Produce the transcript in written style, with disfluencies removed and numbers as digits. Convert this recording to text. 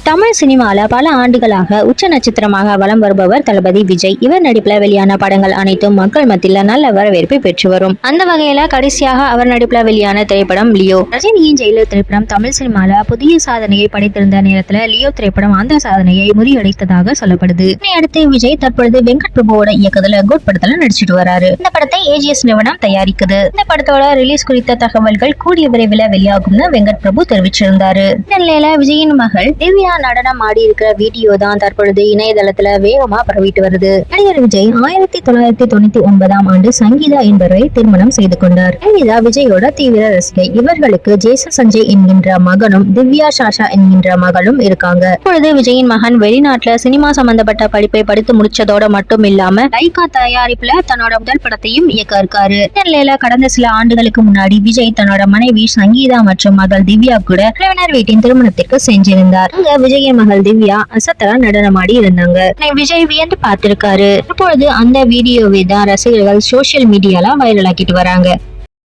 தமிழ் சினிமால பல ஆண்டுகளாக உச்ச நட்சத்திரமாக வலம் வருபவர் தளபதி விஜய். இவர் நடிப்புல வெளியான படங்கள் அனைத்தும் மக்கள் மத்தியில நல்ல வரவேற்பை பெற்று வரும். அந்த வகையில கடைசியாக அவர் நடிப்புல வெளியான திரைப்படம் லியோ. ரஜினியின் ஜெயிலர் திரைப்படம் தமிழ் சினிமால புதிய சாதனையை படைத்திருந்த நேரத்துல லியோ திரைப்படம் அந்த சாதனையை முறியடித்ததாக சொல்லப்படுது. இதனையடுத்து விஜய் தற்பொழுது வெங்கட் பிரபுவோட இயக்கத்துல குட் படத்துல நடிச்சிட்டு வராரு. இந்த படத்தை ஏஜிஎஸ் நிறுவனம் தயாரிக்குது. இந்த படத்தோட ரிலீஸ் குறித்த தகவல்கள் கூடிய விரைவில் வெளியாகும்னு வெங்கட் பிரபு தெரிவிச்சிருந்தாரு. இந்த நிலையில விஜயின் மகள் திவ்யா நடனம் ஆடி இருக்கிற வீடியோ தான் தற்பொழுது இணையதளத்துல வேகமா பரவிட்டு வருது. நடிகர் விஜய் 1999ஆம் ஆண்டு சங்கீதா என்பவரை திருமணம் செய்து கொண்டார். சங்கீதா விஜயோட தீவிர ரசிகை. இவர்களுக்கு ஜேசன் சஞ்சய் என்கின்ற மகனும் திவ்யா சாஷா என்கின்ற மகளும் இருக்காங்க. இப்பொழுது விஜயின் மகன் வெளிநாட்டுல சினிமா சம்பந்தப்பட்ட படிப்பை படித்து முடிச்சதோட மட்டும் இல்லாம லைகா தயாரிப்புல தன்னோட முதல் படத்தையும் இயக்க இருக்காரு. இந்த நிலையில கடந்த சில ஆண்டுகளுக்கு முன்னாடி விஜய் தன்னோட மனைவி சங்கீதா மற்றும் மகள் திவ்யா கூட உறவினர் வீட்டின் திருமணத்திற்கு சென்றிருந்தார். அங்க விஜயின் மகள் திவ்யா அசத்தலா நடனமாடி இருந்தாங்க. விஜய் வியந்து பார்த்திருக்காரு. இப்பொழுது அந்த வீடியோவை தான் ரசிகர்கள் சோசியல் மீடியால வைரல் ஆக்கிட்டு வராங்க.